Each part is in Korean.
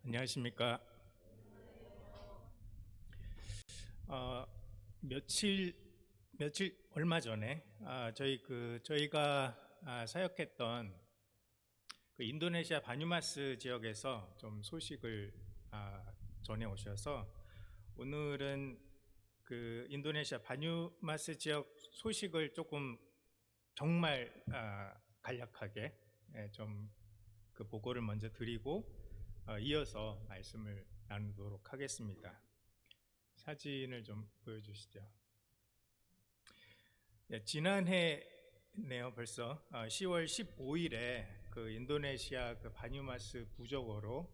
안녕하십니까. 어, 며칠 얼마 전에 저희가 사역했던 그 인도네시아 바뉴마스 지역에서 좀 소식을 전해 오셔서 오늘은 그 인도네시아 바뉴마스 지역 소식을 조금 정말 간략하게 좀 그 보고를 먼저 드리고 이어서 말씀을 나누도록 하겠습니다. 사진을 좀 보여주시죠. 지난해네요. 벌써 10월 15일에 그 인도네시아 그 바뉴마스 부족어로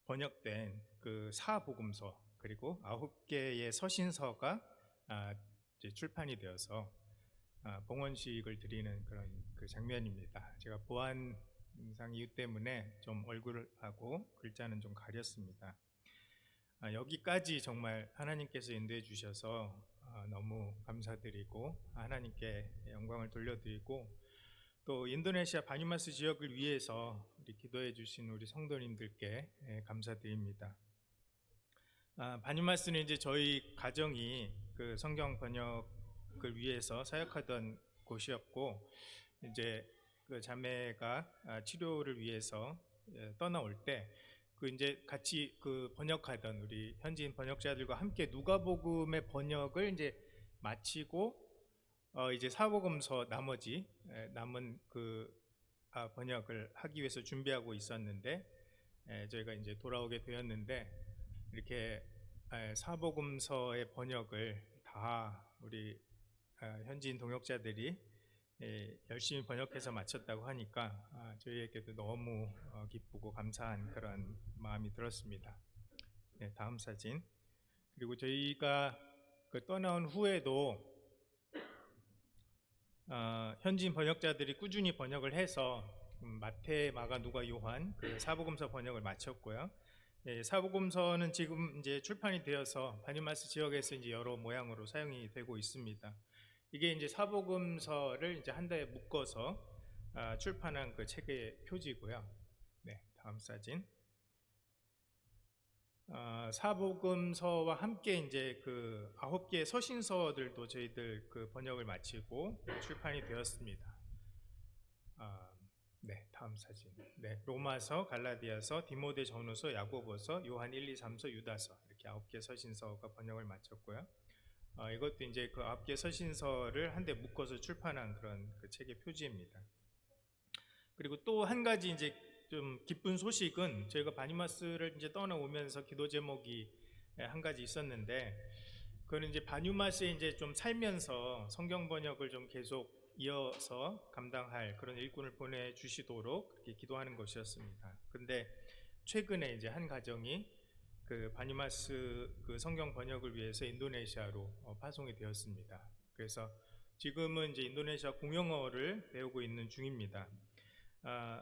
번역된 그 사복음서 그리고 9개의 서신서가 이제 출판이 되어서 봉헌식을 드리는 그런 그 장면입니다. 제가 보안상 이유 때문에 좀 얼굴하고 글자는 좀 가렸습니다. 여기까지 정말 하나님께서 인도해 주셔서 너무 감사드리고 하나님께 영광을 돌려드리고 또 인도네시아 바뉴마스 지역을 위해서 우리 기도해 주신 우리 성도님들께 감사드립니다. 바뉴마스는 이제 저희 가정이 그 성경 번역을 위해서 사역하던 곳이었고 이제 그 자매가 치료를 위해서 떠나올 때 그 이제 같이 그 번역하던 우리 현지인 번역자들과 함께 누가복음의 번역을 이제 마치고 이제 사복음서 나머지 남은 그 번역을 하기 위해서 준비하고 있었는데 저희가 이제 돌아오게 되었는데 이렇게 사복음서의 번역을 다 우리 현지인 동역자들이 열심히 번역해서 마쳤다고 하니까 저희에게도 너무 기쁘고 감사한 그런 마음이 들었습니다. 네, 다음 사진. 그리고 저희가 그 떠나온 후에도 현지인 번역자들이 꾸준히 번역을 해서 마태, 마가, 누가, 요한 그 사복음서 번역을 마쳤고요. 사복음서는 지금 이제 출판이 되어서 바뉴마스 지역에서 이제 여러 모양으로 사용이 되고 있습니다. 이게 이제 사복음서를 이제 한 달에 묶어서 출판한 그 책의 표지고요. 네, 다음 사진. 사복음서와 함께 이제 그 9개의 서신서들도 저희들 그 번역을 마치고 출판이 되었습니다. 네, 다음 사진. 네, 로마서, 갈라디아서, 디모데 전후서, 야고보서, 요한 1, 2, 3서, 유다서 이렇게 9개 서신서가 번역을 마쳤고요. 이것도 이제 그 9개 서신서를 한데 묶어서 출판한 그런 그 책의 표지입니다. 그리고 또 한 가지 이제 좀 기쁜 소식은 저희가 바뉴마스를 이제 떠나오면서 기도 제목이 한 가지 있었는데 그거는 이제 바뉴마스에 이제 좀 살면서 성경 번역을 좀 계속 이어서 감당할 그런 일꾼을 보내주시도록 그렇게 기도하는 것이었습니다. 근데 최근에 이제 한 가정이 그 바뉴마스 그 성경 번역을 위해서 인도네시아로 파송이 되었습니다. 그래서 지금은 이제 인도네시아 공용어를 배우고 있는 중입니다.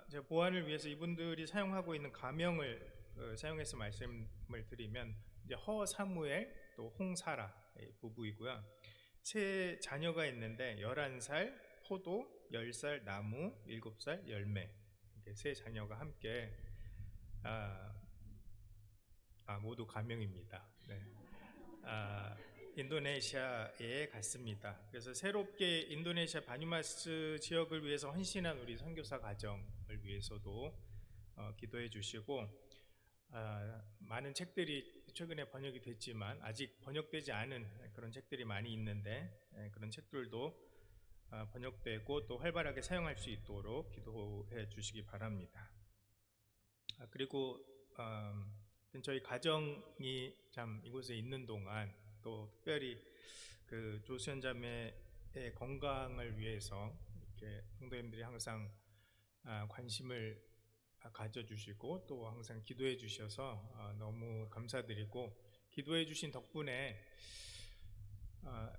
제가 보안을 위해서 이분들이 사용하고 있는 가명을 사용해서 말씀을 드리면 이제 허사무엘 또 홍사라 부부이고요. 세 자녀가 있는데 11살 포도, 10살 나무, 7살 열매 이렇게 세 자녀가 함께 모두 가명입니다. 네. 인도네시아에 갔습니다. 그래서 새롭게 인도네시아 바뉴마스 지역을 위해서 헌신한 우리 선교사 가정을 위해서도 기도해 주시고 많은 책들이 최근에 번역이 됐지만 아직 번역되지 않은 그런 책들이 많이 있는데 그런 책들도 번역되고 또 활발하게 사용할 수 있도록 기도해 주시기 바랍니다. 그리고 저희 가정이 참 이곳에 있는 동안 또 특별히 그 조수현 자매의 건강을 위해서 이렇게 성도님들이 항상 관심을 가져주시고 또 항상 기도해 주셔서 너무 감사드리고 기도해 주신 덕분에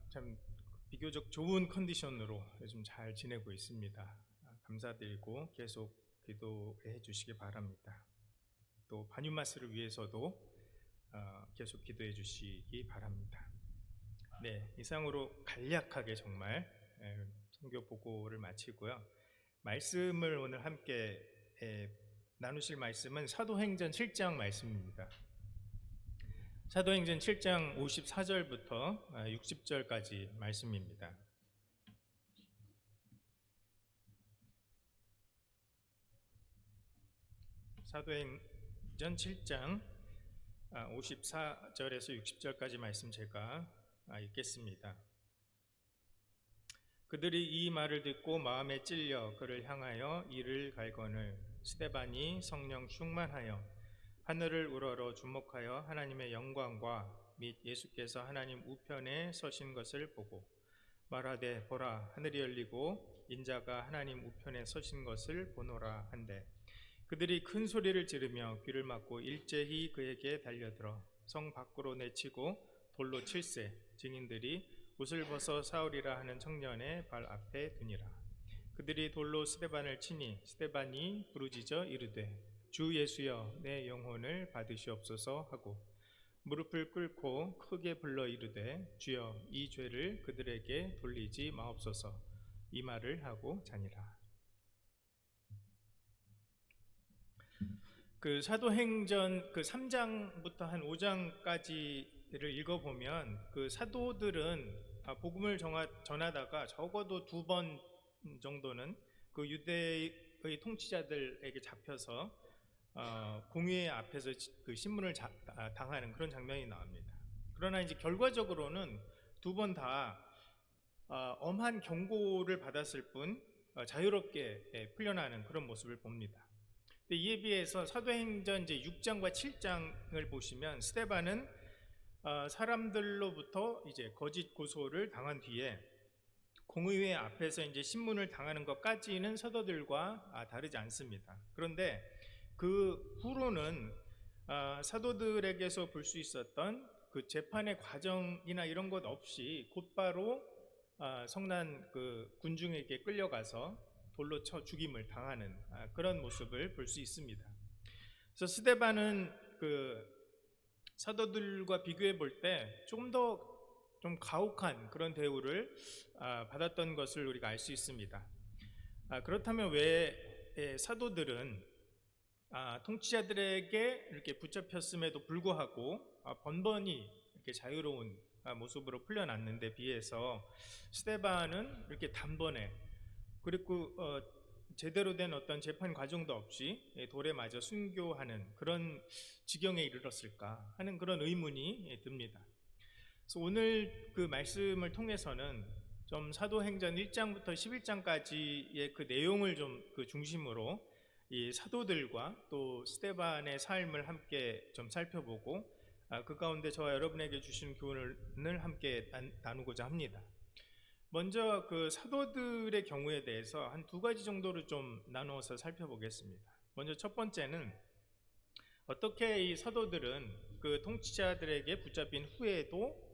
참 비교적 좋은 컨디션으로 요즘 잘 지내고 있습니다. 감사드리고 계속 기도해 주시기 바랍니다. 또 바뉴마스를 위해서도 계속 기도해 주시기 바랍니다. 네, 이상으로 간략하게 정말 선교 보고를 마치고요. 말씀을 오늘 함께 나누실 말씀은 사도행전 7장 말씀입니다. 사도행전 7장 54절부터 60절까지 말씀입니다. 사도행전 7장 54절에서 60절까지 말씀 제가 읽겠습니다. 그들이 이 말을 듣고 마음에 찔려 그를 향하여 이를 갈거늘 스데반이 성령 충만하여 하늘을 우러러 주목하여 하나님의 영광과 및 예수께서 하나님 우편에 서신 것을 보고 말하되 보라 하늘이 열리고 인자가 하나님 우편에 서신 것을 보노라 한데 그들이 큰 소리를 지르며 귀를 막고 일제히 그에게 달려들어 성 밖으로 내치고 돌로 칠세 증인들이 옷을 벗어 사울이라 하는 청년의 발 앞에 두니라. 그들이 돌로 스데반을 치니 스데반이 부르짖어 이르되 주 예수여 내 영혼을 받으시옵소서 하고 무릎을 꿇고 크게 불러 이르되 주여 이 죄를 그들에게 돌리지 마옵소서 이 말을 하고 자니라. 그 사도행전 그 3장부터 한 5장까지를 읽어보면 그 사도들은 복음을 전하다가 적어도 2번 정도는 그 유대의 통치자들에게 잡혀서 공회 앞에서 그 신문을 당하는 그런 장면이 나옵니다. 그러나 이제 결과적으로는 2번 다 엄한 경고를 받았을 뿐 자유롭게 풀려나는 그런 모습을 봅니다. 이에 비해서 사도행전 이제 6장과 7장을 보시면 스데반은 사람들로부터 이제 거짓 고소를 당한 뒤에 공의회 앞에서 이제 신문을 당하는 것까지는 사도들과 다르지 않습니다. 그런데 그 후로는 사도들에게서 볼 수 있었던 그 재판의 과정이나 이런 것 없이 곧바로 성난 그 군중에게 끌려가서 돌로 쳐 죽임을 당하는 그런 모습을 볼 수 있습니다. 그래서 스데반은 그 사도들과 비교해 볼 때 조금 더 좀 가혹한 그런 대우를 받았던 것을 우리가 알 수 있습니다. 그렇다면 왜 사도들은 통치자들에게 이렇게 붙잡혔음에도 불구하고 번번이 이렇게 자유로운 모습으로 풀려났는데 비해서 스데반은 이렇게 단번에 그리고 제대로 된 어떤 재판 과정도 없이 돌에 맞아 순교하는 그런 지경에 이르렀을까 하는 그런 의문이 듭니다. 그래서 오늘 그 말씀을 통해서는 좀 사도행전 1장부터 11장까지의 그 내용을 좀 그 중심으로 이 사도들과 또 스데반의 삶을 함께 좀 살펴보고 그 가운데 저와 여러분에게 주신 교훈을 함께 나누고자 합니다. 먼저 그 사도들의 경우에 대해서 한 2가지 정도로 좀 나누어서 살펴보겠습니다. 먼저 첫 번째는 어떻게 이 사도들은 그 통치자들에게 붙잡힌 후에도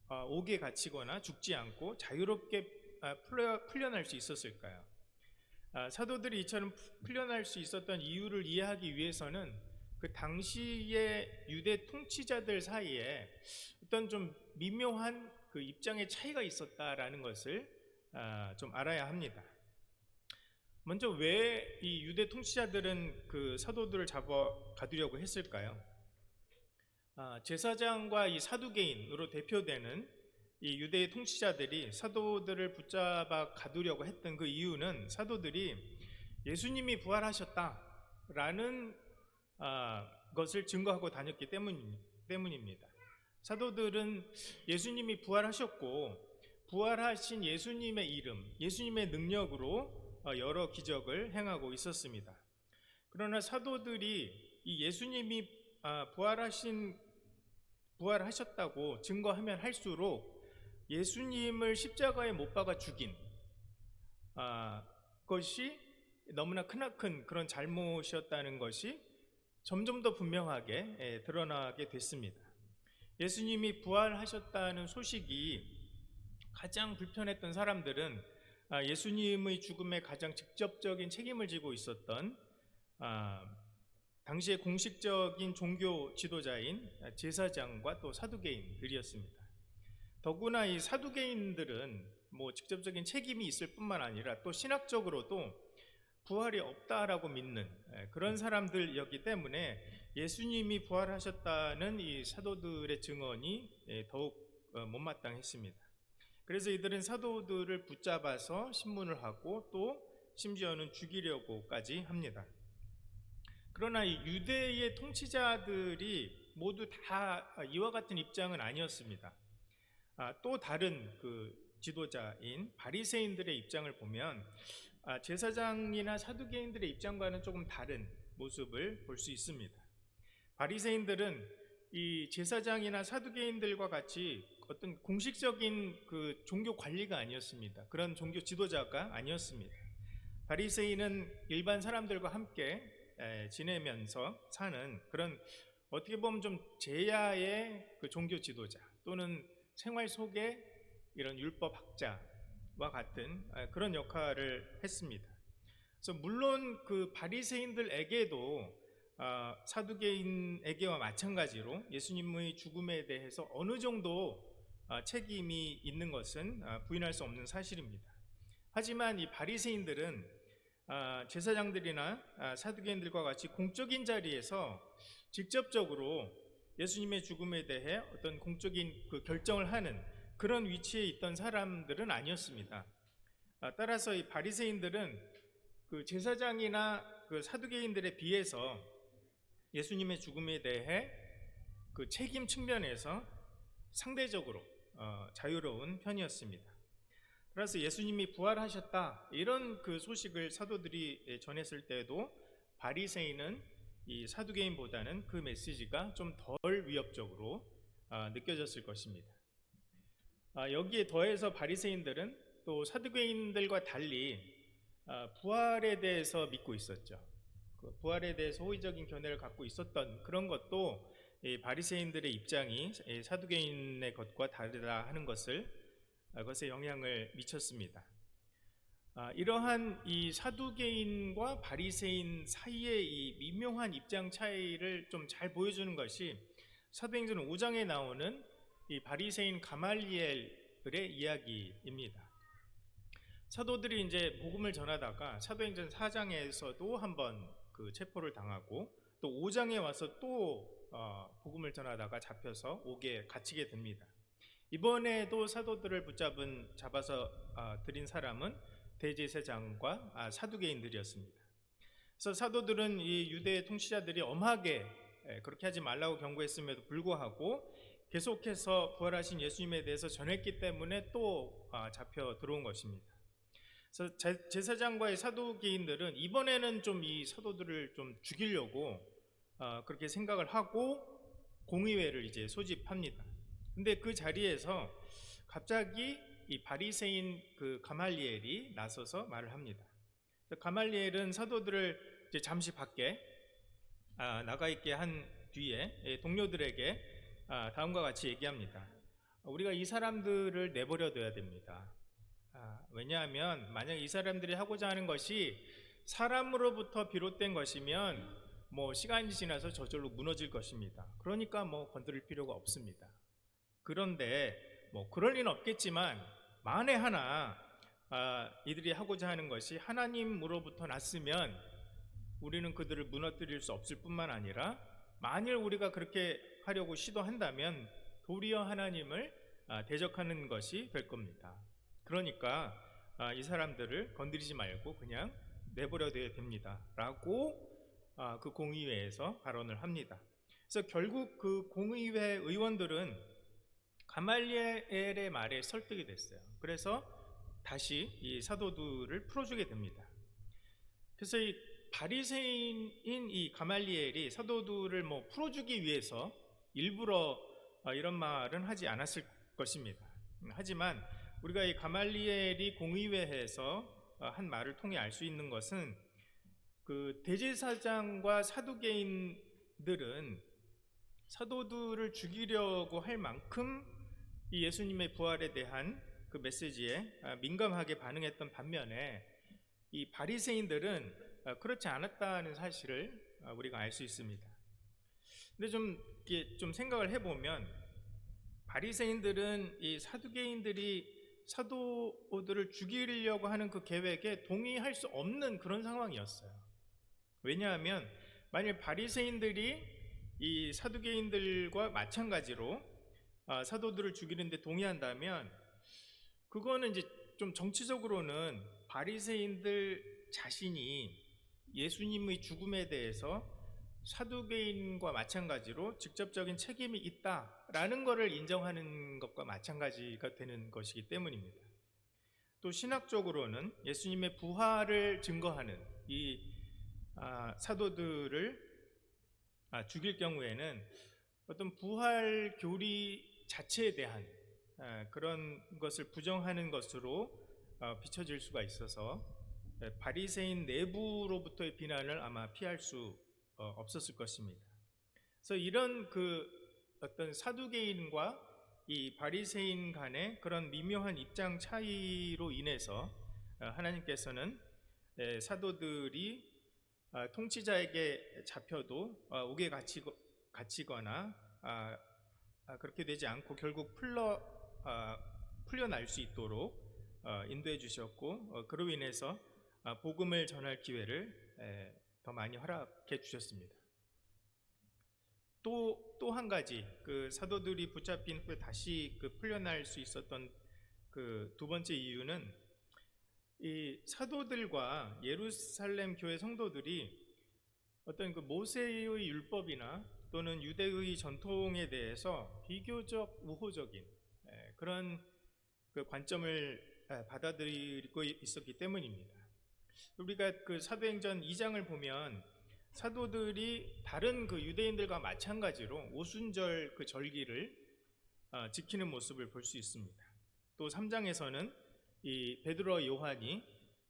옥에 갇히거나 죽지 않고 자유롭게 풀려날 수 있었을까요? 사도들이 이처럼 풀려날 수 있었던 이유를 이해하기 위해서는 그 당시의 유대 통치자들 사이에 어떤 좀 미묘한 그 입장의 차이가 있었다라는 것을 좀 알아야 합니다. 먼저 왜 이 유대 통치자들은 그 사도들을 잡아 가두려고 했을까요? 제사장과 이 사두개인으로 대표되는 이 유대의 통치자들이 사도들을 붙잡아 가두려고 했던 그 이유는 사도들이 예수님이 부활하셨다라는 것을 증거하고 다녔기 때문입니다. 사도들은 예수님이 부활하셨고 부활하신 예수님의 이름, 예수님의 능력으로 여러 기적을 행하고 있었습니다. 그러나 사도들이 이 예수님이 부활하셨다고 증거하면 할수록 예수님을 십자가에 못 박아 죽인 것이 너무나 크나큰 그런 잘못이었다는 것이 점점 더 분명하게 드러나게 됐습니다. 예수님이 부활하셨다는 소식이 가장 불편했던 사람들은 예수님의 죽음에 가장 직접적인 책임을 지고 있었던 당시의 공식적인 종교 지도자인 제사장과 또 사두개인들이었습니다. 더구나 이 사두개인들은 뭐 직접적인 책임이 있을 뿐만 아니라 또 신학적으로도 부활이 없다라고 믿는 그런 사람들이었기 때문에 예수님이 부활하셨다는 이 사도들의 증언이 더욱 못마땅했습니다. 그래서 이들은 사도들을 붙잡아서 신문을 하고 또 심지어는 죽이려고까지 합니다. 그러나 이 유대의 통치자들이 모두 다 이와 같은 입장은 아니었습니다. 또 다른 그 지도자인 바리새인들의 입장을 보면 제사장이나 사두개인들의 입장과는 조금 다른 모습을 볼 수 있습니다. 바리새인들은 이 제사장이나 사두개인들과 같이 어떤 공식적인 그 종교 관리가 아니었습니다. 그런 종교 지도자가 아니었습니다. 바리새인은 일반 사람들과 함께 지내면서 사는 그런 어떻게 보면 좀 제야의 그 종교 지도자 또는 생활 속에 이런 율법학자와 같은 그런 역할을 했습니다. 그래서 물론 그 바리새인들에게도 사두개인에게와 마찬가지로 예수님의 죽음에 대해서 어느 정도 책임이 있는 것은 부인할 수 없는 사실입니다. 하지만 이 바리새인들은 제사장들이나 사두개인들과 같이 공적인 자리에서 직접적으로 예수님의 죽음에 대해 어떤 공적인 그 결정을 하는 그런 위치에 있던 사람들은 아니었습니다. 따라서 이 바리새인들은 그 제사장이나 그 사두개인들에 비해서 예수님의 죽음에 대해 그 책임 측면에서 상대적으로 자유로운 편이었습니다. 그래서 예수님이 부활하셨다 이런 그 소식을 사도들이 전했을 때도 바리새인은 이 사두개인보다는 그 메시지가 좀 덜 위협적으로 느껴졌을 것입니다. 여기에 더해서 바리새인들은 또 사두개인들과 달리 부활에 대해서 믿고 있었죠. 그 부활에 대해서 호의적인 견해를 갖고 있었던 그런 것도 이 바리새인들의 입장이 사두개인의 것과 다르다 하는 그것에 영향을 미쳤습니다. 이러한 이 사두개인과 바리새인 사이의 이 미묘한 입장 차이를 좀 잘 보여주는 것이 사도행전 5장에 나오는 이 바리새인 가말리엘의 이야기입니다. 사도들이 이제 복음을 전하다가 사도행전 4장에서도 한번 그 체포를 당하고 또 5장에 와서 또 복음을 전하다가 잡혀서 옥에 갇히게 됩니다. 이번에도 사도들을 잡아서 들인 사람은 대제사장과 사두개인들이었습니다. 그래서 사도들은 이 유대 통치자들이 엄하게 그렇게 하지 말라고 경고했음에도 불구하고 계속해서 부활하신 예수님에 대해서 전했기 때문에 또 잡혀 들어온 것입니다. 그래서 제사장과의 사두개인들은 이번에는 좀 이 사도들을 좀 죽이려고 그렇게 생각을 하고 공의회를 이제 소집합니다. 근데 그 자리에서 갑자기 이 바리새인 그 가말리엘이 나서서 말을 합니다. 가말리엘은 사도들을 이제 잠시 밖에 나가 있게 한 뒤에 동료들에게 다음과 같이 얘기합니다. 우리가 이 사람들을 내버려 둬야 됩니다. 왜냐하면 만약 이 사람들이 하고자 하는 것이 사람으로부터 비롯된 것이면 뭐 시간이 지나서 저절로 무너질 것입니다. 그러니까 뭐 건드릴 필요가 없습니다. 그런데 뭐 그럴 리는 없겠지만 만에 하나 이들이 하고자 하는 것이 하나님으로부터 났으면 우리는 그들을 무너뜨릴 수 없을 뿐만 아니라 만일 우리가 그렇게 하려고 시도한다면 도리어 하나님을 대적하는 것이 될 겁니다. 그러니까 이 사람들을 건드리지 말고 그냥 내버려둬야 됩니다 라고 그 공의회에서 발언을 합니다. 그래서 결국 그 공의회 의원들은 가말리엘의 말에 설득이 됐어요. 그래서 다시 이 사도들을 풀어주게 됩니다. 그래서 이 바리새인인 이 가말리엘이 사도들을 뭐 풀어주기 위해서 일부러 이런 말은 하지 않았을 것입니다. 하지만 우리가 이 가말리엘이 공의회에서 한 말을 통해 알 수 있는 것은 그 대제사장과 사두개인들은 사도들을 죽이려고 할 만큼 이 예수님의 부활에 대한 그 메시지에 민감하게 반응했던 반면에 이 바리새인들은 그렇지 않았다는 사실을 우리가 알 수 있습니다. 근데 좀 생각을 해보면 바리새인들은 이 사두개인들이 사도들을 죽이려고 하는 그 계획에 동의할 수 없는 그런 상황이었어요. 왜냐하면 만일 바리새인들이 이 사두개인들과 마찬가지로 사도들을 죽이는데 동의한다면, 그거는 이제 좀 정치적으로는 바리새인들 자신이 예수님의 죽음에 대해서 사두개인과 마찬가지로 직접적인 책임이 있다라는 것을 인정하는 것과 마찬가지가 되는 것이기 때문입니다. 또 신학적으로는 예수님의 부활을 증거하는 이 사도들을 죽일 경우에는 어떤 부활 교리 자체에 대한 그런 것을 부정하는 것으로 비춰질 수가 있어서 바리새인 내부로부터의 비난을 아마 피할 수 없었을 것입니다. 그래서 이런 그 어떤 사두개인과 이 바리새인 간의 그런 미묘한 입장 차이로 인해서 하나님께서는 사도들이 통치자에게 잡혀도 옥에 갇히거나 그렇게 되지 않고 결국 풀려날 수 있도록 인도해 주셨고, 그로 인해서 복음을 전할 기회를 더 많이 허락해 주셨습니다. 또 한 가지, 그 사도들이 붙잡힌 후에 다시 풀려날 수 있었던 그 두 번째 이유는, 이 사도들과 예루살렘 교회 성도들이 어떤 그 모세의 율법이나 또는 유대의 전통에 대해서 비교적 우호적인 그런 그 관점을 받아들이고 있었기 때문입니다. 우리가 그 사도행전 2장을 보면 사도들이 다른 그 유대인들과 마찬가지로 오순절 그 절기를 지키는 모습을 볼 수 있습니다. 또 3장에서는 이 베드로와 요한이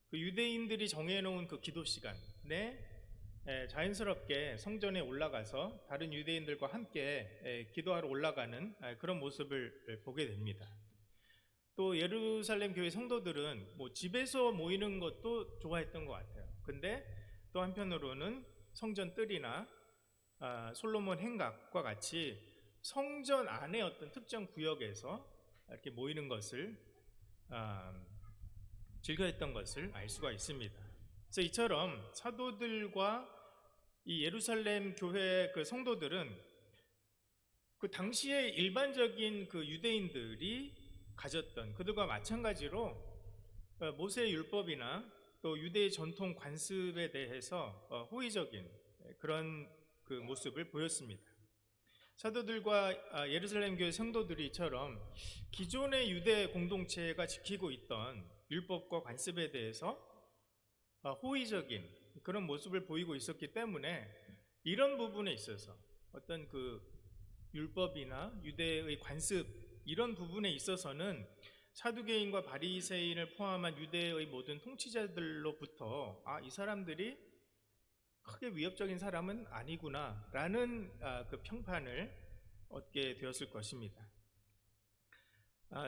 그 유대인들이 정해놓은 그 기도 시간에 자연스럽게 성전에 올라가서 다른 유대인들과 함께 기도하러 올라가는 그런 모습을 보게 됩니다. 또 예루살렘 교회 성도들은 뭐 집에서 모이는 것도 좋아했던 것 같아요. 근데 또 한편으로는 성전 뜰이나 솔로몬 행각과 같이 성전 안에 어떤 특정 구역에서 이렇게 모이는 것을 즐겨했던 것을 알 수가 있습니다. 그래서 이처럼 사도들과 이 예루살렘 교회 그 성도들은 그 당시에 일반적인 그 유대인들이 가졌던, 그들과 마찬가지로 모세의 율법이나 또 유대의 전통 관습에 대해서 호의적인 그런 그 모습을 보였습니다. 사도들과 예루살렘 교회 성도들이처럼 기존의 유대 공동체가 지키고 있던 율법과 관습에 대해서 호의적인 그런 모습을 보이고 있었기 때문에, 이런 부분에 있어서 어떤 그 율법이나 유대의 관습, 이런 부분에 있어서는 사두개인과 바리새인을 포함한 유대의 모든 통치자들로부터 이 사람들이 크게 위협적인 사람은 아니구나 라는 그 평판을 얻게 되었을 것입니다.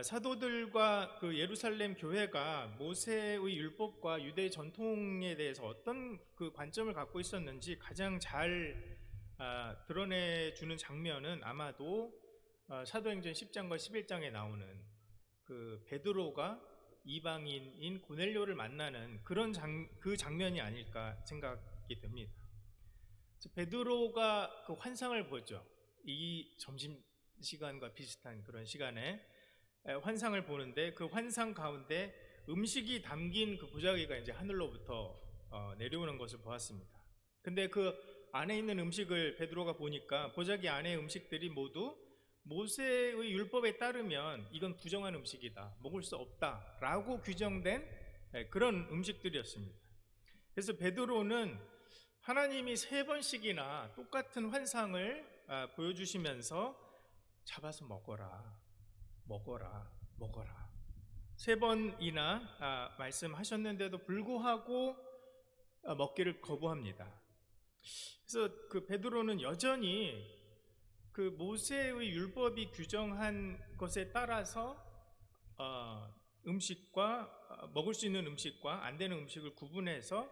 사도들과 그 예루살렘 교회가 모세의 율법과 유대 전통에 대해서 어떤 그 관점을 갖고 있었는지 가장 잘 드러내주는 장면은 아마도 사도행전 10장과 11장에 나오는 그 베드로가 이방인인 고넬료를 만나는 그런 그 장면이 아닐까 생각이 됩니다. 베드로가 그 환상을 보죠. 이 점심시간과 비슷한 그런 시간에 환상을 보는데, 그 환상 가운데 음식이 담긴 그 보자기가 이제 하늘로부터 내려오는 것을 보았습니다. 근데 그 안에 있는 음식을 베드로가 보니까 보자기 안에 음식들이 모두 모세의 율법에 따르면 이건 부정한 음식이다, 먹을 수 없다 라고 규정된 그런 음식들이었습니다. 그래서 베드로는 하나님이 3번씩이나 똑같은 환상을 보여주시면서 잡아서 먹어라 3번이나 말씀하셨는데도 불구하고 먹기를 거부합니다. 그래서 그 베드로는 여전히 그 모세의 율법이 규정한 것에 따라서 음식과 먹을 수 있는 음식과 안 되는 음식을 구분해서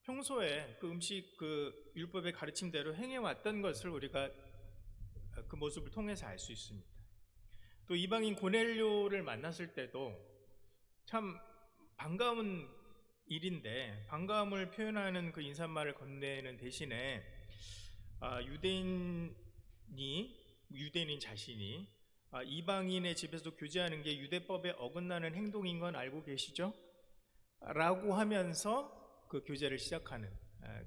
평소에 그 음식 그 율법의 가르침대로 행해왔던 것을 우리가 그 모습을 통해서 알 수 있습니다. 또 이방인 고넬료를 만났을 때도 참 반가운 일인데, 반가움을 표현하는 그 인사말을 건네는 대신에 유대인인 자신이 이방인의 집에서 교제하는 게 유대법에 어긋나는 행동인 건 알고 계시죠? 라고 하면서 그 교제를 시작하는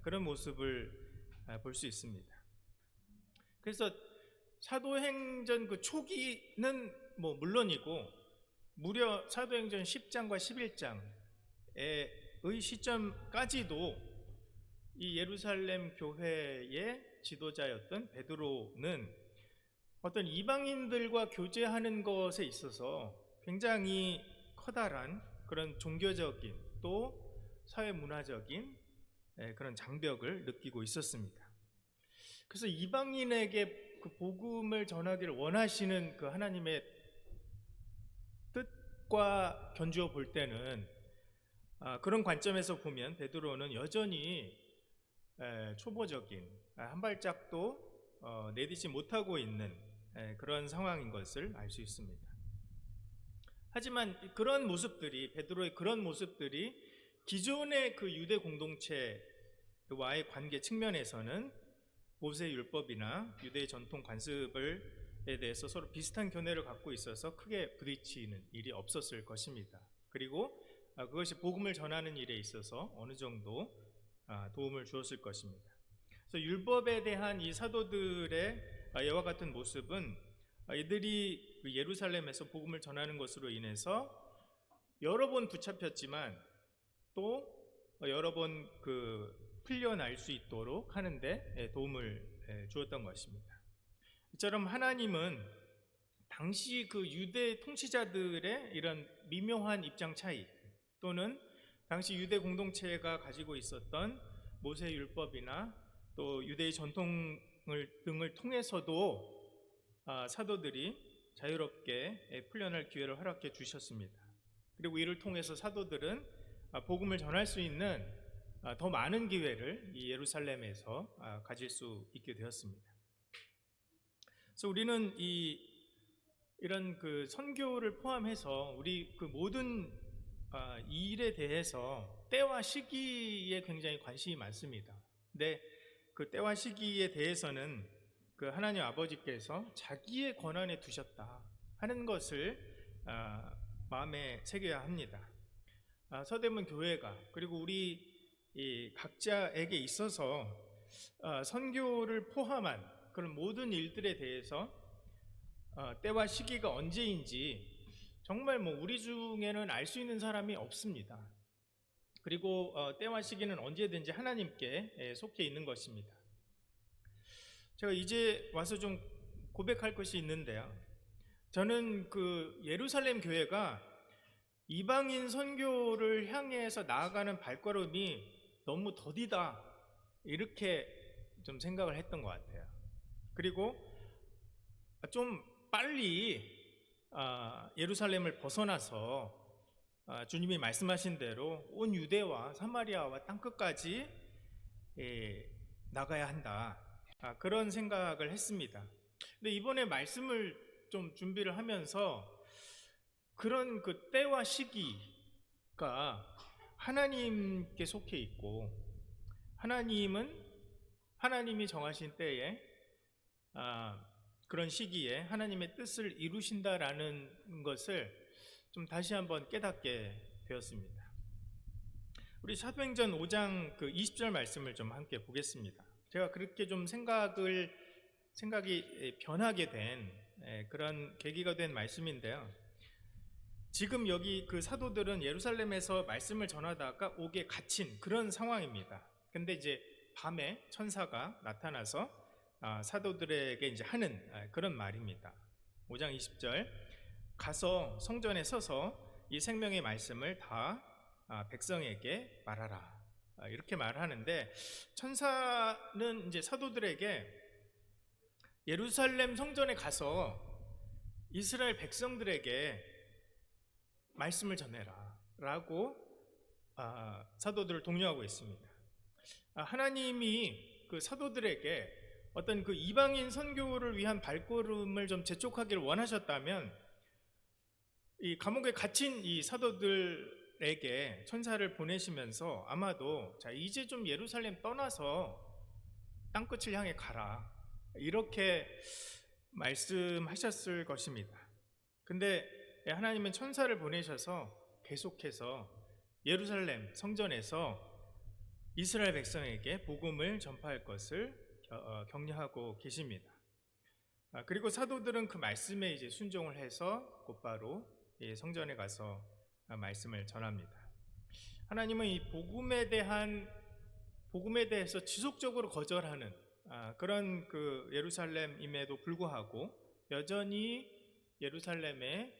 그런 모습을 볼 수 있습니다. 그래서 사도행전 그 초기는 뭐 물론이고, 무려 사도행전 10장과 11장의 시점까지도 이 예루살렘 교회의 지도자였던 베드로는 어떤 이방인들과 교제하는 것에 있어서 굉장히 커다란 그런 종교적인 또 사회문화적인 그런 장벽을 느끼고 있었습니다. 그래서 이방인에게 그 복음을 전하기를 원하시는 그 하나님의 뜻과 견주어 볼 때는 그런 관점에서 보면 베드로는 여전히 초보적인, 한 발짝도 내딛지 못하고 있는 그런 상황인 것을 알 수 있습니다. 하지만 그런 모습들이, 베드로의 그런 모습들이 기존의 그 유대 공동체와의 관계 측면에서는 모세 율법이나 유대의 전통 관습에 대해서 서로 비슷한 견해를 갖고 있어서 크게 부딪히는 일이 없었을 것입니다. 그리고 그것이 복음을 전하는 일에 있어서 어느 정도 도움을 주었을 것입니다. 그래서 율법에 대한 이 사도들의 이와 같은 모습은 이들이 예루살렘에서 복음을 전하는 것으로 인해서 여러 번 붙잡혔지만 또 여러 번 풀려날 수 있도록 하는데 도움을 주었던 것입니다. 이처럼 하나님은 당시 그 유대 통치자들의 이런 미묘한 입장 차이, 또는 당시 유대 공동체가 가지고 있었던 모세 율법이나 또 유대의 전통 등을 통해서도 사도들이 자유롭게 풀려날 기회를 허락해 주셨습니다. 그리고 이를 통해서 사도들은 복음을 전할 수 있는 더 많은 기회를 이 예루살렘에서 가질 수 있게 되었습니다. 그래서 우리는 이런 그 선교를 포함해서 우리 그 모든 이 일에 대해서 때와 시기에 굉장히 관심이 많습니다. 근데 그 때와 시기에 대해서는 그 하나님 아버지께서 자기의 권한에 두셨다 하는 것을 마음에 새겨야 합니다. 서대문 교회가, 그리고 우리 각자에게 있어서 선교를 포함한 그런 모든 일들에 대해서 때와 시기가 언제인지 정말 뭐 우리 중에는 알 수 있는 사람이 없습니다. 그리고 때와 시기는 언제든지 하나님께 속해 있는 것입니다. 제가 이제 와서 좀 고백할 것이 있는데요, 저는 그 예루살렘 교회가 이방인 선교를 향해서 나아가는 발걸음이 너무 더디다, 이렇게 좀 생각을 했던 것 같아요. 그리고 좀 빨리 예루살렘을 벗어나서 주님이 말씀하신 대로 온 유대와 사마리아와 땅끝까지 나가야 한다, 그런 생각을 했습니다. 근데 이번에 말씀을 좀 준비를 하면서 그런 그 때와 시기가 하나님께 속해 있고, 하나님이 정하신 때에 그런 시기에 하나님의 뜻을 이루신다라는 것을 좀 다시 한번 깨닫게 되었습니다. 우리 사도행전 5장 그 20절 말씀을 좀 함께 보겠습니다. 제가 그렇게 좀 생각이 변하게 된 그런 계기가 된 말씀인데요, 지금 여기 그 사도들은 예루살렘에서 말씀을 전하다가 옥에 갇힌 그런 상황입니다. 근데 이제 밤에 천사가 나타나서 사도들에게 이제 하는 그런 말입니다. 5장 20절, 가서 성전에 서서 이 생명의 말씀을 다 백성에게 말하라, 이렇게 말하는데, 천사는 이제 사도들에게 예루살렘 성전에 가서 이스라엘 백성들에게 말씀을 전해라 라고 사도들을 독려하고 있습니다. 하나님이 그 사도들에게 어떤 그 이방인 선교를 위한 발걸음을 좀 재촉하기를 원하셨다면 이 감옥에 갇힌 이 사도들에게 천사를 보내시면서 아마도 자 이제 좀 예루살렘 떠나서 땅끝을 향해 가라 이렇게 말씀하셨을 것입니다. 근데 하나님은 천사를 보내셔서 계속해서 예루살렘 성전에서 이스라엘 백성에게 복음을 전파할 것을 격려하고 계십니다. 그리고 사도들은 그 말씀에 이제 순종을 해서 곧바로 성전에 가서 말씀을 전합니다. 하나님은 이 복음에 대해서 지속적으로 거절하는 그런 그 예루살렘임에도 불구하고 여전히 예루살렘에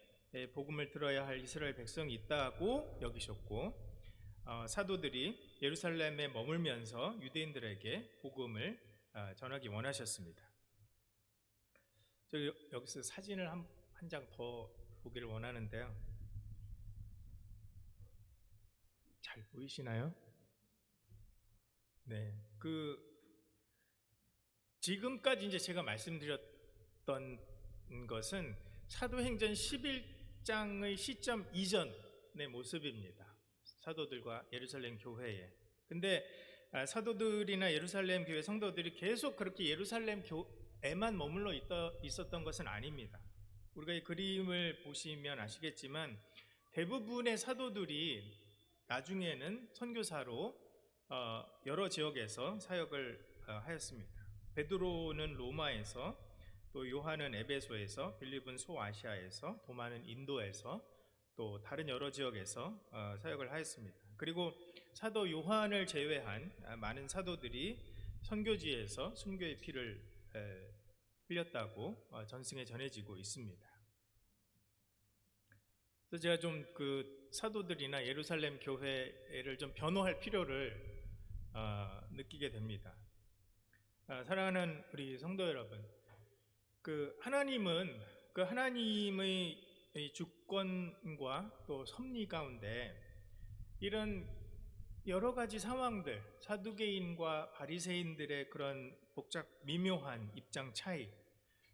복음을 들어야 할 이스라엘 백성이 있다고 여기셨고, 사도들이 예루살렘에 머물면서 유대인들에게 복음을 전하기 원하셨습니다. 저 여기서 사진을 한 장 더 보기를 원하는데요. 잘 보이시나요? 네, 지금까지 이제 제가 말씀드렸던 것은 사도행전 11장의 시점 이전의 모습입니다. 사도들과 예루살렘 교회에. 근데 사도들이나 예루살렘 교회 성도들이 계속 그렇게 예루살렘 교회에만 머물러 있었던 것은 아닙니다. 우리가 이 그림을 보시면 아시겠지만 대부분의 사도들이 나중에는 선교사로 여러 지역에서 사역을 하였습니다. 베드로는 로마에서, 또 요한은 에베소에서, 빌립은 소아시아에서, 도마는 인도에서, 또 다른 여러 지역에서 사역을 하였습니다. 그리고 사도 요한을 제외한 많은 사도들이 선교지에서 순교의 피를 흘렸다고 전승에 전해지고 있습니다. 그래서 제가 좀 그 사도들이나 예루살렘 교회를 좀 변호할 필요를 느끼게 됩니다. 사랑하는 우리 성도 여러분, 하나님은 하나님의 주권과 또 섭리 가운데 이런 여러 가지 상황들, 사두개인과 바리새인들의 그런 복잡 미묘한 입장 차이,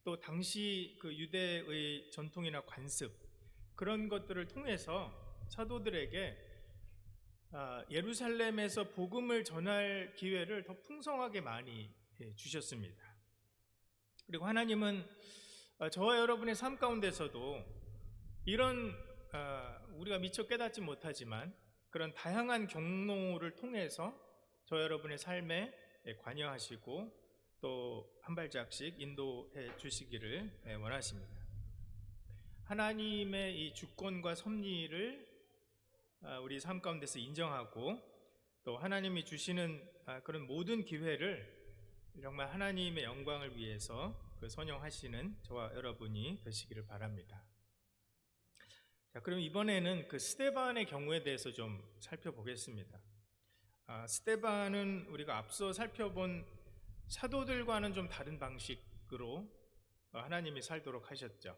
또 당시 그 유대의 전통이나 관습, 그런 것들을 통해서 사도들에게 예루살렘에서 복음을 전할 기회를 더 풍성하게 많이 주셨습니다. 그리고 하나님은 저와 여러분의 삶 가운데서도 이런 우리가 미처 깨닫지 못하지만 그런 다양한 경로를 통해서 저와 여러분의 삶에 관여하시고 또 한 발짝씩 인도해 주시기를 원하십니다. 하나님의 이 주권과 섭리를 우리 삶 가운데서 인정하고, 또 하나님이 주시는 그런 모든 기회를 정말 하나님의 영광을 위해서 선용하시는 저와 여러분이 되시기를 바랍니다. 자, 그럼 이번에는 스데반의 경우에 대해서 좀 살펴보겠습니다. 스데반은 우리가 앞서 살펴본 사도들과는 좀 다른 방식으로 하나님이 살도록 하셨죠.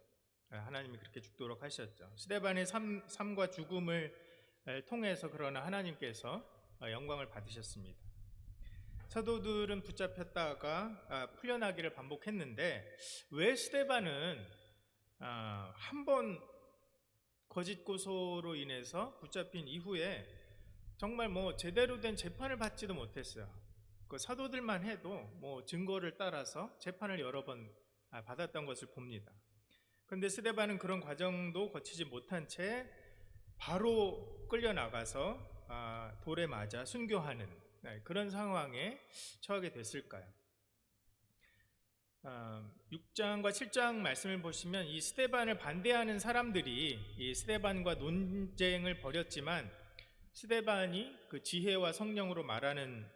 하나님이 그렇게 죽도록 하셨죠. 스데반의 삶과 죽음을 통해서 그러나 하나님께서 영광을 받으셨습니다. 사도들은 붙잡혔다가 풀려나기를 반복했는데 왜 스데반은 한 번 거짓 고소로 인해서 붙잡힌 이후에 정말 제대로 된 재판을 받지도 못했어요. 그 사도들만 해도 증거를 따라서 재판을 여러 번 받았던 것을 봅니다. 그런데 스데반은 그런 과정도 거치지 못한 채 바로 끌려나가서 돌에 맞아 순교하는 그런 상황에 처하게 됐을까요? 6장과 7장 말씀을 보시면 이 스데반을 반대하는 사람들이 이 스데반과 논쟁을 벌였지만 스데반이 그 지혜와 성령으로 말하는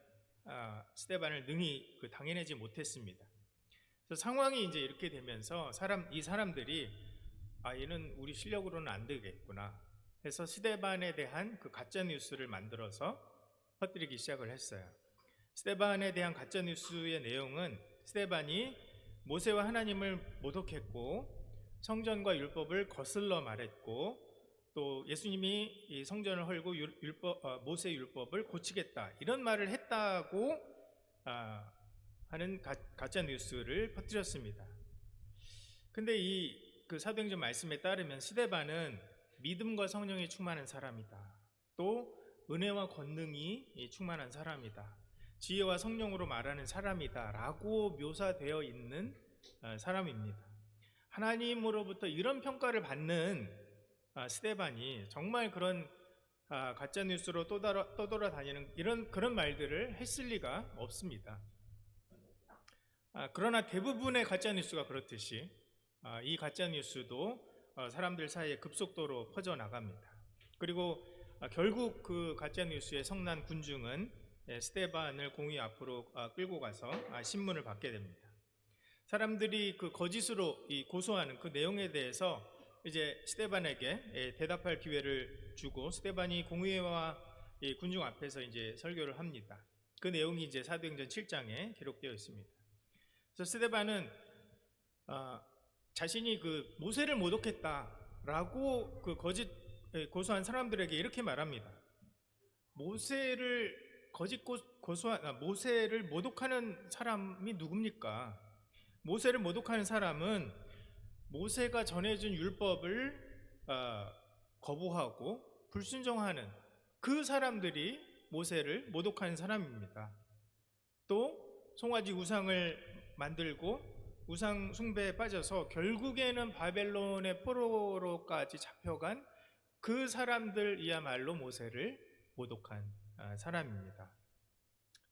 스데반을 능히 당해내지 못했습니다. 그래서 상황이 이제 이렇게 되면서 이 사람들이 얘는 우리 실력으로는 안 되겠구나 해서 스데반에 대한 가짜 뉴스를 만들어서 퍼뜨리기 시작을 했어요. 스데반에 대한 가짜 뉴스의 내용은 스데반이 모세와 하나님을 모독했고 성전과 율법을 거슬러 말했고 또 예수님이 이 성전을 헐고 모세 율법을 고치겠다 이런 말을 했다고 하는 가짜 뉴스를 퍼뜨렸습니다. 근데 이 사도행전 말씀에 따르면 스데반은 믿음과 성령이 충만한 사람이다. 또 은혜와 권능이 충만한 사람이다. 지혜와 성령으로 말하는 사람이다 라고 묘사되어 있는 사람입니다. 하나님으로부터 이런 평가를 받는 스데반이 정말 그런 가짜뉴스로 떠돌아다니는 그런 말들을 했을 리가 없습니다. 그러나 대부분의 가짜뉴스가 그렇듯이 이 가짜뉴스도 사람들 사이에 급속도로 퍼져나갑니다. 그리고 결국 그 가짜뉴스의 성난 군중은 스데반을 공의 앞으로 끌고 가서 신문을 받게 됩니다. 사람들이 그 거짓으로 고소하는 그 내용에 대해서 이제 스데반에게 대답할 기회를 주고 스데반이 공의회와 군중 앞에서 이제 설교를 합니다. 그 내용이 이제 사도행전 7장에 기록되어 있습니다. 그래서 스데반은 자신이 그 모세를 모독했다라고 그 거짓 고소한 사람들에게 이렇게 말합니다. 모세를 모세를 모독하는 사람이 누굽니까? 모세를 모독하는 사람은 모세가 전해준 율법을 거부하고 불순종하는 그 사람들이 모세를 모독하는 사람입니다. 또 송아지 우상을 만들고 우상 숭배에 빠져서 결국에는 바벨론의 포로로까지 잡혀간 그 사람들이야말로 모세를 모독한 사람입니다.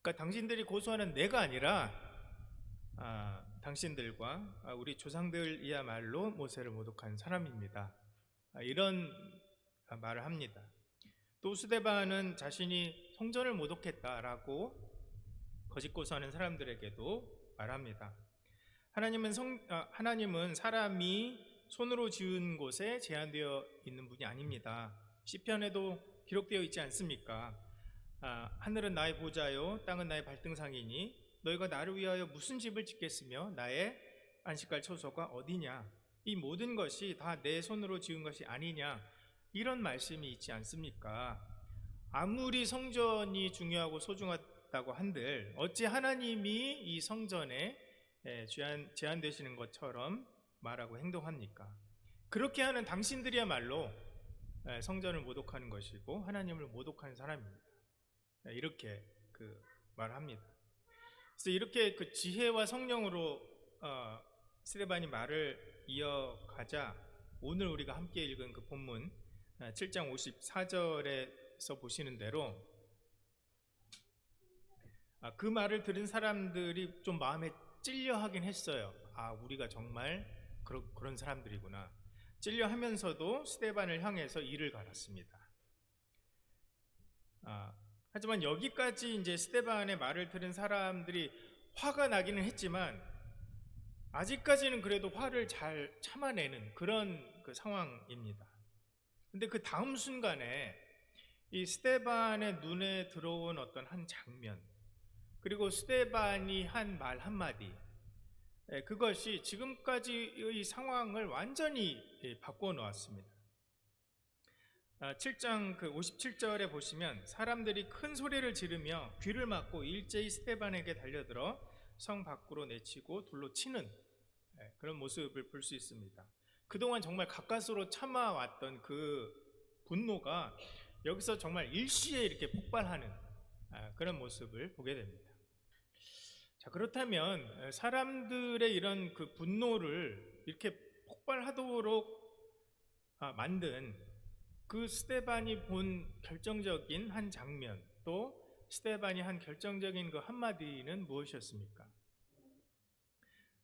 그러니까 당신들이 고소하는 내가 아니라 당신들과 우리 조상들이야말로 모세를 모독한 사람입니다. 이런 말을 합니다. 또 스데반은 자신이 성전을 모독했다라고 거짓 고소하는 사람들에게도 말합니다. 하나님은 사람이 손으로 지은 곳에 제한되어 있는 분이 아닙니다. 시편에도 기록되어 있지 않습니까? 하늘은 나의 보좌요 땅은 나의 발등상이니 너희가 나를 위하여 무슨 집을 짓겠으며 나의 안식할 처소가 어디냐? 이 모든 것이 다 내 손으로 지은 것이 아니냐? 이런 말씀이 있지 않습니까? 아무리 성전이 중요하고 소중하다고 한들 어찌 하나님이 이 성전에 제한되시는 것처럼 말하고 행동합니까? 그렇게 하는 당신들이야말로 성전을 모독하는 것이고 하나님을 모독하는 사람입니다. 이렇게 말합니다. 그래서 이렇게 그 지혜와 성령으로 스데반이 말을 이어가자 오늘 우리가 함께 읽은 그 본문 7장 54절에서 보시는 대로 그 말을 들은 사람들이 좀 마음에 찔려하긴 했어요. 우리가 정말 그런 사람들이구나. 찔려하면서도 스데반을 향해서 이를 갈았습니다. 하지만 여기까지 이제 스데반의 말을 들은 사람들이 화가 나기는 했지만 아직까지는 그래도 화를 잘 참아내는 그런 그 상황입니다. 근데 그 다음 순간에 이 스데반의 눈에 들어온 어떤 한 장면, 그리고 스데반이 한 말 한마디, 그것이 지금까지의 상황을 완전히 바꿔 놓았습니다. 7장 57절에 보시면 사람들이 큰 소리를 지르며 귀를 막고 일제히 스데반에게 달려들어 성 밖으로 내치고 돌로 치는 그런 모습을 볼 수 있습니다. 그동안 정말 가까스로 참아왔던 그 분노가 여기서 정말 일시에 이렇게 폭발하는 그런 모습을 보게 됩니다. 자, 그렇다면 사람들의 이런 그 분노를 이렇게 폭발하도록 만든 그 스데반이 본 결정적인 한 장면, 또 스데반이 한 결정적인 그 한마디는 무엇이었습니까?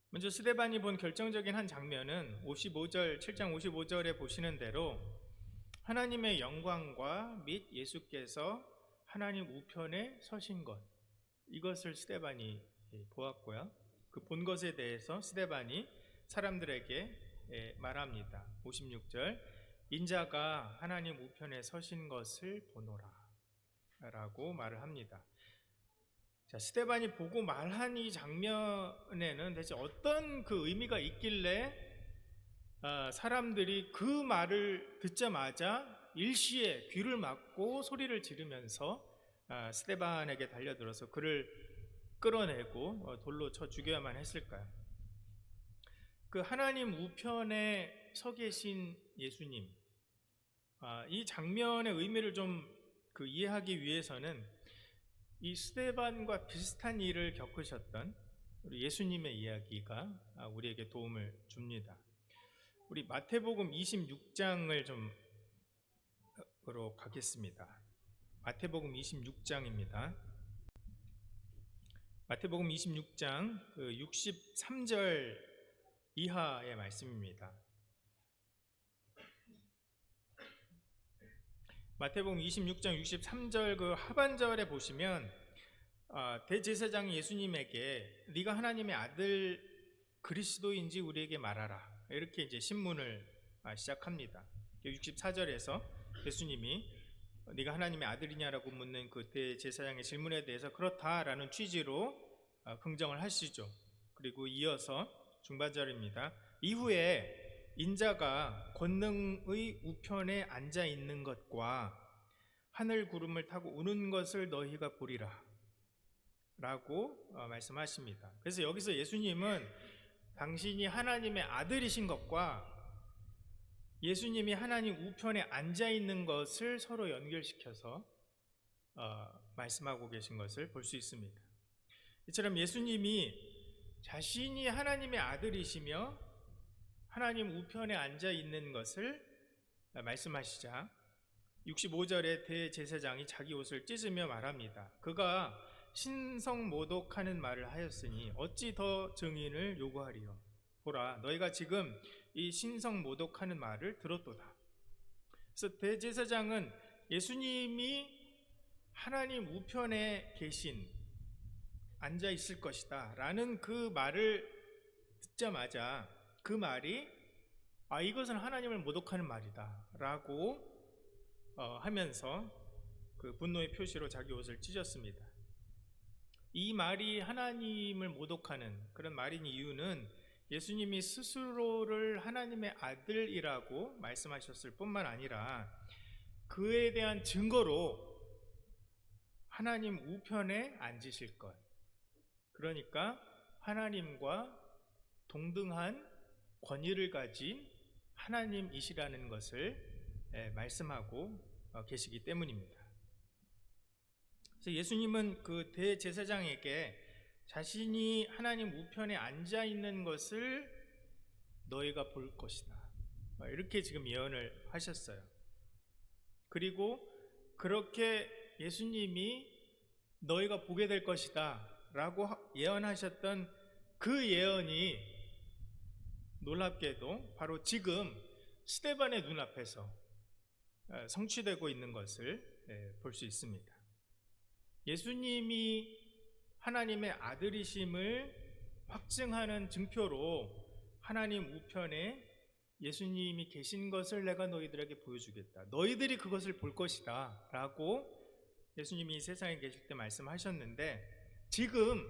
먼저 스데반이 본 결정적인 한 장면은 7장 55절에 보시는 대로 하나님의 영광과 및 예수께서 하나님 우편에 서신 것, 이것을 스데반이 보았고요. 그 본 것에 대해서 스데반이 사람들에게 말합니다. 56절, 인자가 하나님 우편에 서신 것을 보노라 라고 말을 합니다. 자, 스데반이 보고 말한 이 장면에는 대체 어떤 그 의미가 있길래 사람들이 그 말을 듣자마자 일시에 귀를 막고 소리를 지르면서 스데반에게 달려들어서 그를 끌어내고 돌로 쳐 죽여야만 했을까요? 그 하나님 우편에 서 계신 예수님, 이 장면의 의미를 좀 이해하기 위해서는 이 스데반과 비슷한 일을 겪으셨던 우리 예수님의 이야기가 우리에게 도움을 줍니다. 우리 마태복음 26장을 좀 으로 가겠습니다. 마태복음 26장입니다. 마태복음 26장 63절 이하의 말씀입니다. 마태복음 26장 63절 하반절에 보시면 대제사장이 예수님에게 네가 하나님의 아들 그리스도인지 우리에게 말하라, 이렇게 이제 신문을 시작합니다. 64절에서 예수님이 네가 하나님의 아들이냐라고 묻는 그 대제사장의 질문에 대해서 그렇다라는 취지로 긍정을 하시죠. 그리고 이어서 중반절입니다. 이후에 인자가 권능의 우편에 앉아 있는 것과 하늘 구름을 타고 오는 것을 너희가 보리라 라고 말씀하십니다. 그래서 여기서 예수님은 당신이 하나님의 아들이신 것과 예수님이 하나님 우편에 앉아 있는 것을 서로 연결시켜서 말씀하고 계신 것을 볼 수 있습니다. 이처럼 예수님이 자신이 하나님의 아들이시며 하나님 우편에 앉아 있는 것을 말씀하시자 65절에 대제사장이 자기 옷을 찢으며 말합니다. 그가 신성모독하는 말을 하였으니 어찌 더 증인을 요구하리요. 보라, 너희가 지금 이 신성모독하는 말을 들었도다. 그래서 대제사장은 예수님이 하나님 우편에 계신, 앉아 있을 것이다 라는 그 말을 듣자마자 그 말이 이것은 하나님을 모독하는 말이다 라고 하면서 그 분노의 표시로 자기 옷을 찢었습니다. 이 말이 하나님을 모독하는 그런 말인 이유는 예수님이 스스로를 하나님의 아들이라고 말씀하셨을 뿐만 아니라 그에 대한 증거로 하나님 우편에 앉으실 것, 그러니까 하나님과 동등한 권위를 가진 하나님이시라는 것을 말씀하고 계시기 때문입니다. 그래서 예수님은 그 대제사장에게 자신이 하나님 우편에 앉아 있는 것을 너희가 볼 것이다, 이렇게 지금 예언을 하셨어요. 그리고 그렇게 예수님이 너희가 보게 될 것이다 라고 예언하셨던 그 예언이 놀랍게도 바로 지금 스데반의 눈앞에서 성취되고 있는 것을 볼 수 있습니다. 예수님이 하나님의 아들이심을 확증하는 증표로 하나님 우편에 예수님이 계신 것을 내가 너희들에게 보여주겠다, 너희들이 그것을 볼 것이다 라고 예수님이 이 세상에 계실 때 말씀하셨는데, 지금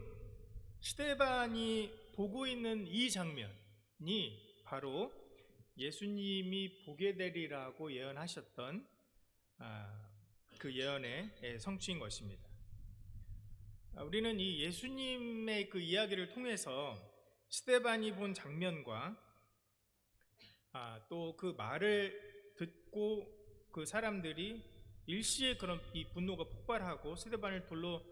스데반이 보고 있는 이 장면이 바로 예수님이 보게 되리라고 예언하셨던 그 예언의 성취인 것입니다. 우리는 이 예수님의 그 이야기를 통해서 스데반이 본 장면과 또 그 말을 듣고 그 사람들이 일시에 그런 이 분노가 폭발하고 스데반을 돌로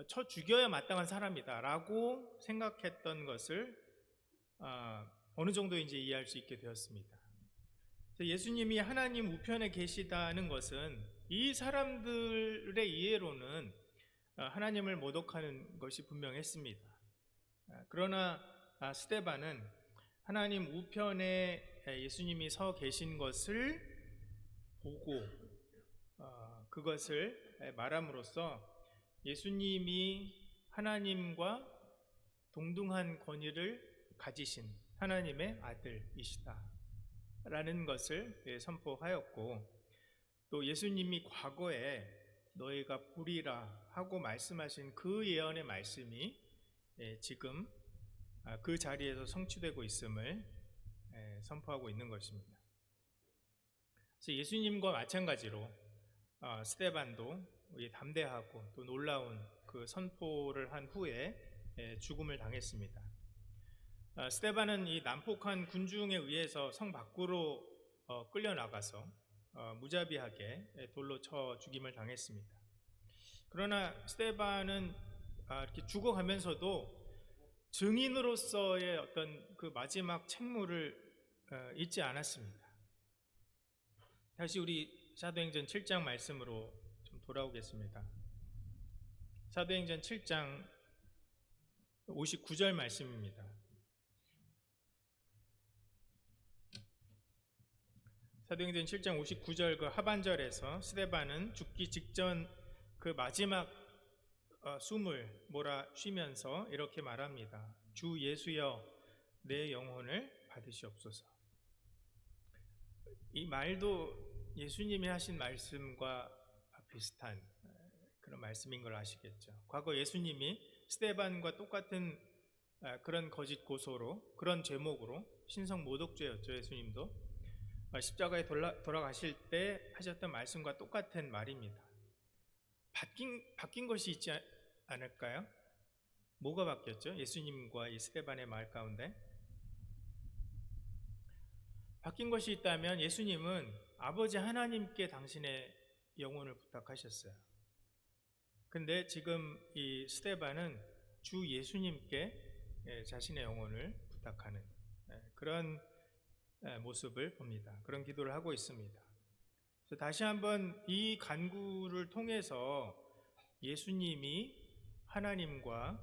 쳐 죽여야 마땅한 사람이다 라고 생각했던 것을 어느 정도 이제 이해할 수 있게 되었습니다. 예수님이 하나님 우편에 계시다는 것은 이 사람들의 이해로는 하나님을 모독하는 것이 분명했습니다. 그러나 스데반은 하나님 우편에 예수님이 서 계신 것을 보고 그것을 말함으로써 예수님이 하나님과 동등한 권위를 가지신 하나님의 아들이시다 라는 것을 선포하였고, 또 예수님이 과거에 너희가 보리라 하고 말씀하신 그 예언의 말씀이 지금 그 자리에서 성취되고 있음을 선포하고 있는 것입니다. 그래서 예수님과 마찬가지로 스데반도 담대하고 또 놀라운 그 선포를 한 후에 죽음을 당했습니다. 스데반은 이 난폭한 군중에 의해서 성 밖으로 끌려나가서 무자비하게 돌로 쳐 죽임을 당했습니다. 그러나 스데반은 이렇게 죽어가면서도 증인으로서의 어떤 그 마지막 책무를 잊지 않았습니다. 다시 우리 사도행전 7장 말씀으로 좀 돌아오겠습니다. 사도행전 7장 59절 말씀입니다. 사도행전 7장 59절 그 하반절에서 스데반은 죽기 직전 그 마지막 숨을 몰아 쉬면서 이렇게 말합니다. 주 예수여 내 영혼을 받으시옵소서. 이 말도 예수님이 하신 말씀과 비슷한 그런 말씀인 걸 아시겠죠. 과거 예수님이 스데반과 똑같은 그런 거짓 고소로, 그런 제목으로 신성 모독죄였죠. 예수님도 십자가에 돌아가실 때 하셨던 말씀과 똑같은 말입니다. 바뀐 것이 있지 않을까요? 뭐가 바뀌었죠? 예수님과 이 스데반의 말 가운데 바뀐 것이 있다면 예수님은 아버지 하나님께 당신의 영혼을 부탁하셨어요. 근데 지금 이 스데반은 주 예수님께 자신의 영혼을 부탁하는 그런 모습을 봅니다. 그런 기도를 하고 있습니다. 그래서 다시 한번 이 간구를 통해서 예수님이 하나님과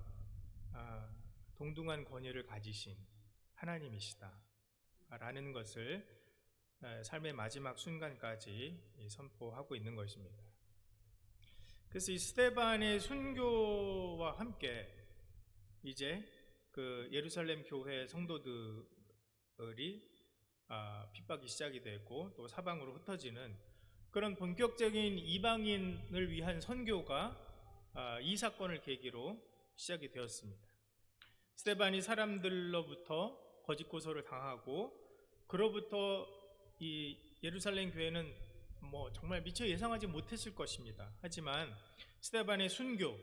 동등한 권위를 가지신 하나님이시다 라는 것을 삶의 마지막 순간까지 선포하고 있는 것입니다. 그래서 이 스데반의 순교와 함께 이제 그 예루살렘 교회 성도들이 핍박이 시작이 되고 또 사방으로 흩어지는 그런 본격적인 이방인을 위한 선교가 이 사건을 계기로 시작이 되었습니다. 스데반이 사람들로부터 거짓 고소를 당하고 그로부터 이 예루살렘 교회는 정말 미처 예상하지 못했을 것입니다. 하지만 스데반의 순교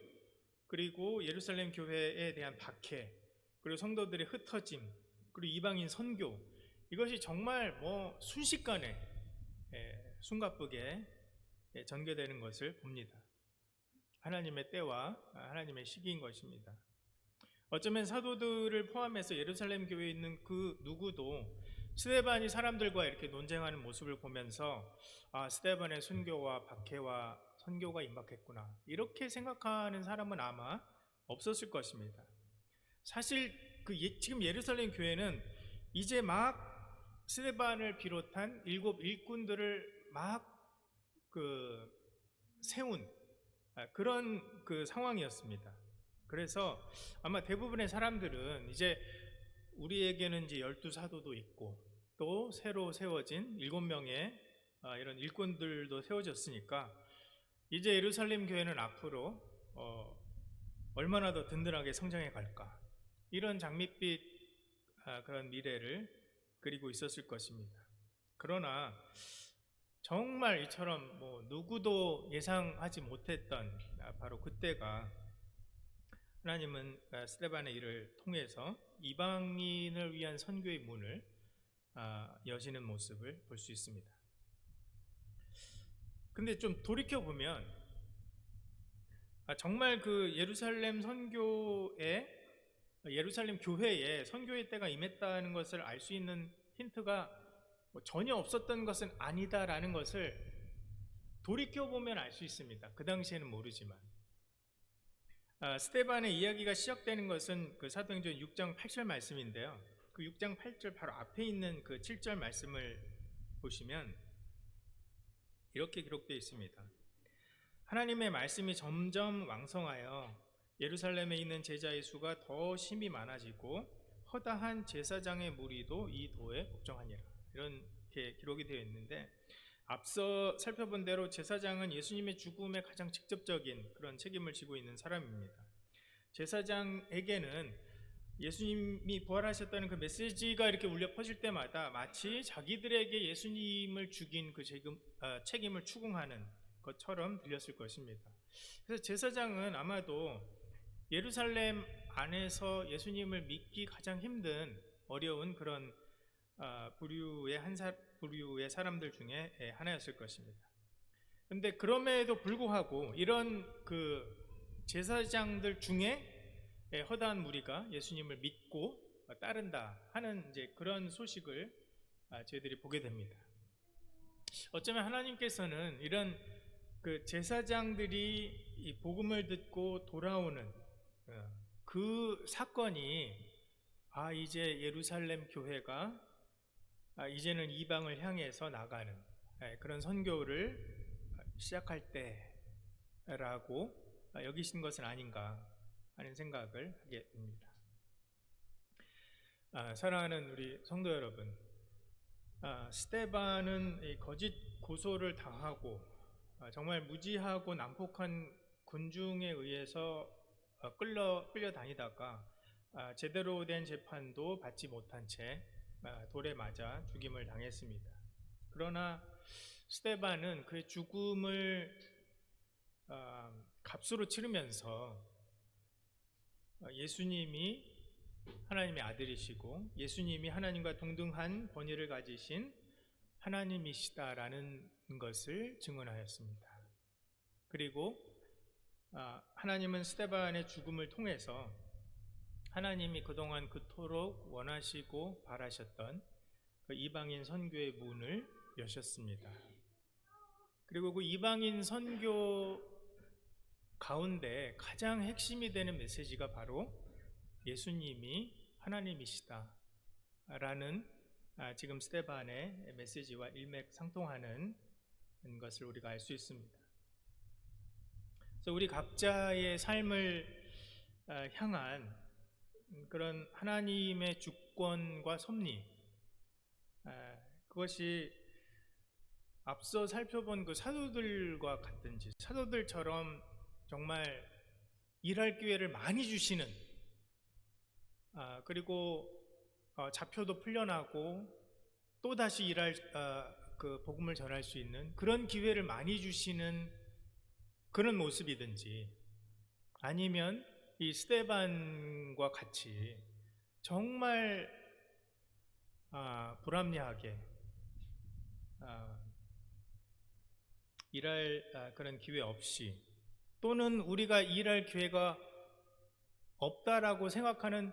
그리고 예루살렘 교회에 대한 박해 그리고 성도들의 흩어짐 그리고 이방인 선교 이것이 정말 순식간에 숨가쁘게 전개되는 것을 봅니다. 하나님의 때와 하나님의 시기인 것입니다. 어쩌면 사도들을 포함해서 예루살렘 교회에 있는 그 누구도 스데반이 사람들과 이렇게 논쟁하는 모습을 보면서 스데반의 순교와 박해와 선교가 임박했구나 이렇게 생각하는 사람은 아마 없었을 것입니다. 사실 지금 예루살렘 교회는 이제 막 스데반을 비롯한 7 일꾼들을 막 세운 그런 상황이었습니다. 그래서 아마 대부분의 사람들은 이제 우리에게는 이제 12사도도 있고 또 새로 세워진 7명의 이런 일꾼들도 세워졌으니까 이제 예루살렘 교회는 앞으로 얼마나 더 든든하게 성장해 갈까 이런 장밋빛 그런 미래를 그리고 있었을 것입니다. 그러나 정말 이처럼 누구도 예상하지 못했던 바로 그때가 하나님은 스데반의 일을 통해서 이방인을 위한 선교의 문을 여시는 모습을 볼 수 있습니다. 근데 좀 돌이켜보면 정말 그 예루살렘 교회에 선교의 때가 임했다는 것을 알 수 있는 힌트가 전혀 없었던 것은 아니다라는 것을 돌이켜보면 알 수 있습니다. 그 당시에는 모르지만 스데반의 이야기가 시작되는 것은 그 사도행전 6장 8절 말씀인데요. 그 6장 8절 바로 앞에 있는 그 7절 말씀을 보시면 이렇게 기록되어 있습니다. 하나님의 말씀이 점점 왕성하여 예루살렘에 있는 제자의 수가 더 심히 많아지고 허다한 제사장의 무리도 이 도에 복종하니라. 이렇게 기록이 되어 있는데 앞서 살펴본 대로 제사장은 예수님의 죽음에 가장 직접적인 그런 책임을 지고 있는 사람입니다. 제사장에게는 예수님이 부활하셨다는 그 메시지가 이렇게 울려 퍼질 때마다 마치 자기들에게 예수님을 죽인 그 책임을 추궁하는 것처럼 들렸을 것입니다. 그래서 제사장은 아마도 예루살렘 안에서 예수님을 믿기 가장 힘든 어려운 그런 부류의 사람들 중에 하나였을 것입니다. 근데 그럼에도 불구하고 이런 그 제사장들 중에 허다한 무리가 예수님을 믿고 따른다 하는 이제 그런 소식을 저희들이 보게 됩니다. 어쩌면 하나님께서는 이런 그 제사장들이 이 복음을 듣고 돌아오는 그 사건이 이제 예루살렘 교회가 이제는 이방을 향해서 나가는 그런 선교를 시작할 때라고 여기신 것은 아닌가 하는 생각을 하게 됩니다. 사랑하는 우리 성도 여러분, 스데반은 거짓 고소를 당하고 정말 무지하고 난폭한 군중에 의해서 끌려다니다가 제대로 된 재판도 받지 못한 채 돌에 맞아 죽임을 당했습니다. 그러나 스데반은 그의 죽음을 값으로 치르면서 예수님이 하나님의 아들이시고 예수님이 하나님과 동등한 권위를 가지신 하나님이시다라는 것을 증언하였습니다. 그리고 하나님은 스데반의 죽음을 통해서 하나님이 그동안 그토록 원하시고 바라셨던 그 이방인 선교의 문을 여셨습니다. 그리고 그 이방인 선교 가운데 가장 핵심이 되는 메시지가 바로 예수님이 하나님이시다 라는 지금 스데반의 메시지와 일맥상통하는 것을 우리가 알 수 있습니다. 그래서 우리 각자의 삶을 향한 그런 하나님의 주권과 섭리, 그것이 앞서 살펴본 그 사도들과 같은지, 사도들처럼 정말 일할 기회를 많이 주시는, 그리고 잡혀도 풀려나고 또다시 일할 그 복음을 전할 수 있는 그런 기회를 많이 주시는 그런 모습이든지, 아니면 이 스데반과 같이 정말 불합리하게 일할 그런 기회 없이, 또는 우리가 일할 기회가 없다라고 생각하는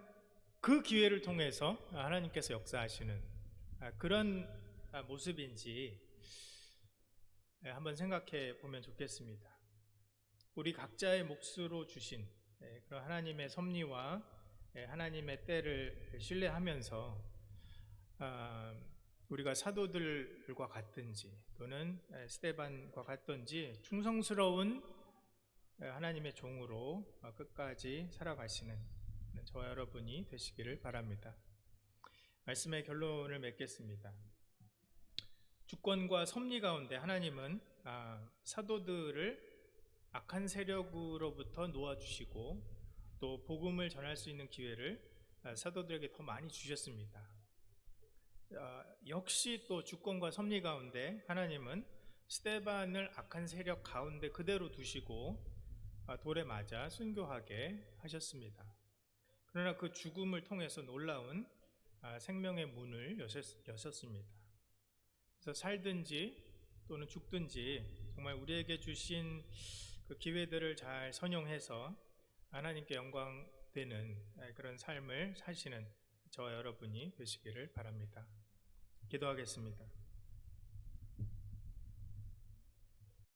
그 기회를 통해서 하나님께서 역사하시는 그런 모습인지 한번 생각해 보면 좋겠습니다. 우리 각자의 몫으로 주신 그런 하나님의 섭리와 하나님의 때를 신뢰하면서 우리가 사도들과 같든지 또는 스데반과 같든지 충성스러운 하나님의 종으로 끝까지 살아가시는 저와 여러분이 되시기를 바랍니다. 말씀의 결론을 맺겠습니다. 주권과 섭리 가운데 하나님은 사도들을 악한 세력으로부터 놓아주시고 또 복음을 전할 수 있는 기회를 사도들에게 더 많이 주셨습니다. 역시 또 주권과 섭리 가운데 하나님은 스데반을 악한 세력 가운데 그대로 두시고 돌에 맞아 순교하게 하셨습니다. 그러나 그 죽음을 통해서 놀라운 생명의 문을 여셨습니다. 그래서 살든지 또는 죽든지 정말 우리에게 주신 그 기회들을 잘 선용해서 하나님께 영광 되는 그런 삶을 사시는 저와 여러분이 되시기를 바랍니다. 기도하겠습니다.